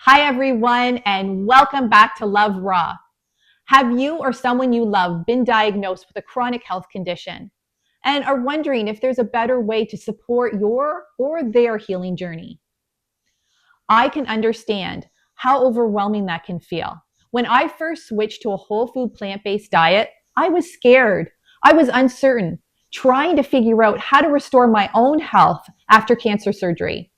Hi, everyone, and welcome back to Love Raw. Have you or someone you love been diagnosed with a chronic health condition and are wondering if there's a better way to support your or their healing journey? I can understand how overwhelming that can feel. When I first switched to a whole food plant-based diet, I was scared. I was uncertain, trying to figure out how to restore my own health after cancer surgery.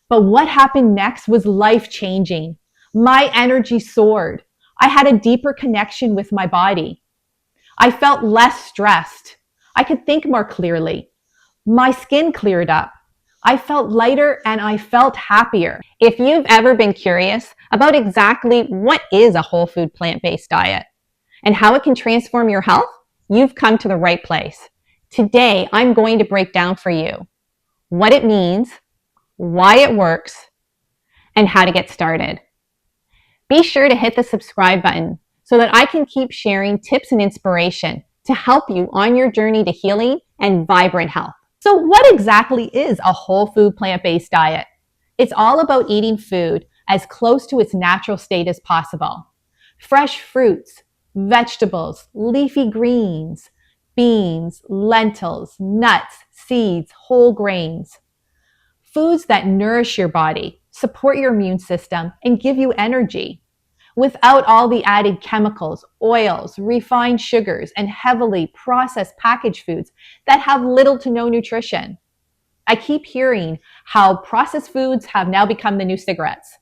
But what happened next was life-changing. My energy soared. I had a deeper connection with my body. I felt less stressed. I could think more clearly. My skin cleared up. I felt lighter and I felt happier. If you've ever been curious about exactly what is a whole food plant-based diet and how it can transform your health, you've come to the right place. Today, I'm going to break down for you what it means, why it works, and how to get started. Be sure to hit the subscribe button so that I can keep sharing tips and inspiration to help you on your journey to healing and vibrant health. So what exactly is a whole food plant-based diet? It's all about eating food as close to its natural state as possible. Fresh fruits, vegetables, leafy greens, beans, lentils, nuts, seeds, whole grains. Foods that nourish your body, support your immune system, and give you energy without all the added chemicals, oils, refined sugars, and heavily processed packaged foods that have little to no nutrition. I keep hearing how processed foods have now become the new cigarettes.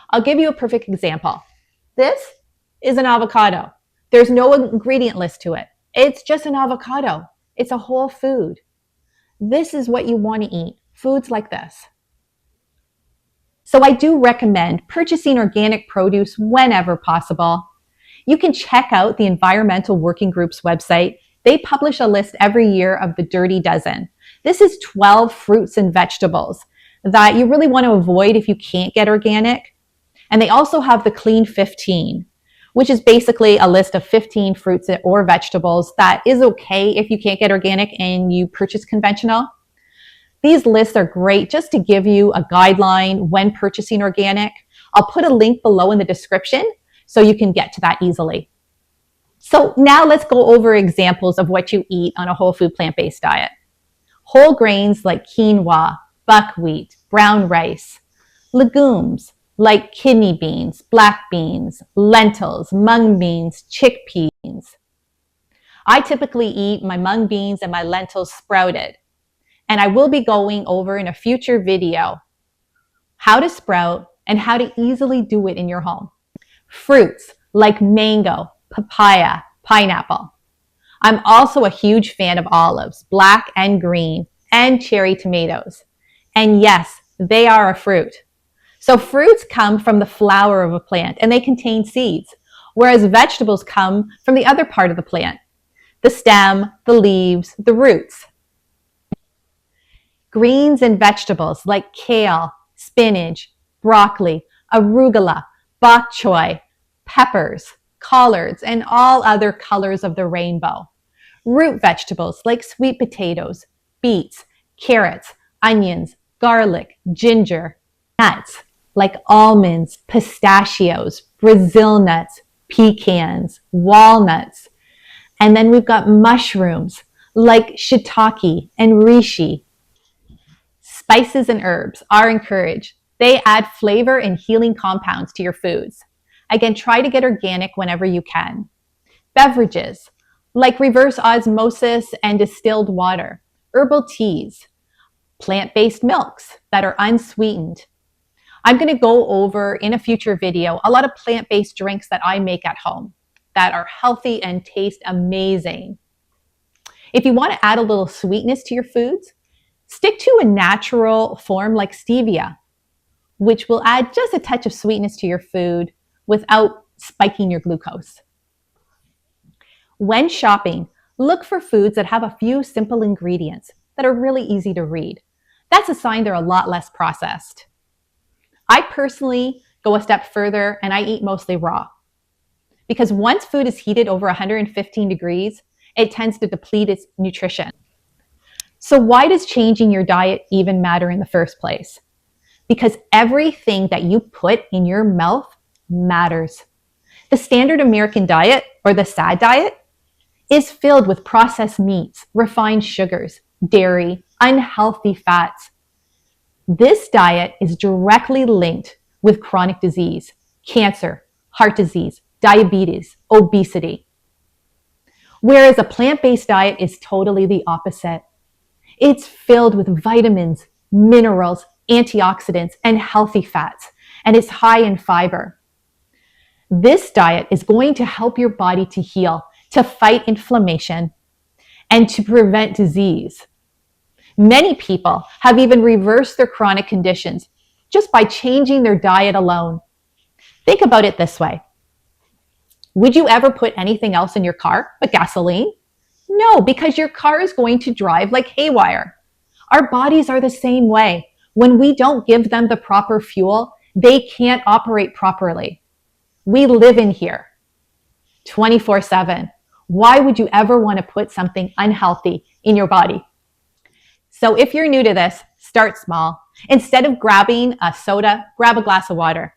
I'll give you a perfect example. This is an avocado. There's no ingredient list to it. It's just an avocado. It's a whole food. This is what you want to eat. Foods like this. So I do recommend purchasing organic produce whenever possible. You can check out the Environmental Working Group's website. They publish a list every year of the Dirty Dozen. This is 12 fruits and vegetables that you really want to avoid if you can't get organic. And they also have the Clean 15, which is basically a list of 15 fruits or vegetables that is okay if you can't get organic and you purchase conventional. These lists are great just to give you a guideline when purchasing organic. I'll put a link below in the description so you can get to that easily. So now let's go over examples of what you eat on a whole food plant-based diet. Whole grains like quinoa, buckwheat, brown rice. Legumes like kidney beans, black beans, lentils, mung beans, chickpeas. I typically eat my mung beans and my lentils sprouted. And I will be going over in a future video how to sprout and how to easily do it in your home. Fruits like mango, papaya, pineapple. I'm also a huge fan of olives, black and green, and cherry tomatoes. And yes, they are a fruit. So fruits come from the flower of a plant and they contain seeds, whereas vegetables come from the other part of the plant, the stem, the leaves, the roots. Greens and vegetables like kale, spinach, broccoli, arugula, bok choy, peppers, collards, and all other colors of the rainbow. Root vegetables like sweet potatoes, beets, carrots, onions, garlic, ginger. Nuts like almonds, pistachios, Brazil nuts, pecans, walnuts. And then we've got mushrooms like shiitake and reishi. Spices and herbs are encouraged. They add flavor and healing compounds to your foods. Again, try to get organic whenever you can. Beverages like reverse osmosis and distilled water, herbal teas, plant-based milks that are unsweetened. I'm going to go over in a future video a lot of plant-based drinks that I make at home that are healthy and taste amazing. If you want to add a little sweetness to your foods, stick to a natural form like stevia, which will add just a touch of sweetness to your food without spiking your glucose. When shopping, look for foods that have a few simple ingredients that are really easy to read. That's a sign they're a lot less processed. I personally go a step further and I eat mostly raw. Because once food is heated over 115 degrees, it tends to deplete its nutrition. So why does changing your diet even matter in the first place? because everything that you put in your mouth matters. The standard American diet, or the SAD diet, is filled with processed meats, refined sugars, dairy, unhealthy fats. This diet is directly linked with chronic disease, cancer, heart disease, diabetes, obesity. Whereas a plant-based diet is totally the opposite. It's filled with vitamins, minerals, antioxidants, and healthy fats, and it's high in fiber. This diet is going to help your body to heal, to fight inflammation, and to prevent disease. Many people have even reversed their chronic conditions just by changing their diet alone. Think about it this way. Would you ever put anything else in your car but gasoline? No, because your car is going to drive like haywire. Our bodies are the same way. When we don't give them the proper fuel, they can't operate properly. We live in here 24/7. Why would you ever want to put something unhealthy in your body? So if you're new to this, start small. Instead of grabbing a soda, grab a glass of water.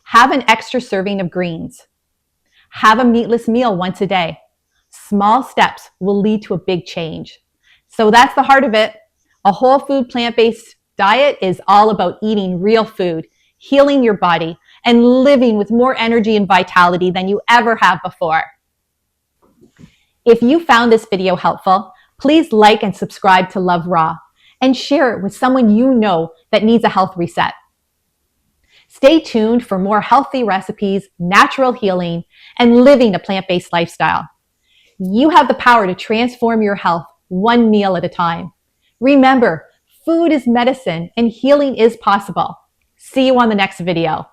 Have an extra serving of greens. Have a meatless meal once a day. Small steps will lead to a big change. So that's the heart of it. A whole food plant-based diet is all about eating real food, healing your body, and living with more energy and vitality than you ever have before. If you found this video helpful, please like and subscribe to Love Raw and share it with someone you know that needs a health reset. Stay tuned for more healthy recipes, natural healing, and living a plant-based lifestyle. You have the power to transform your health one meal at a time. Remember, food is medicine and healing is possible. See you on the next video.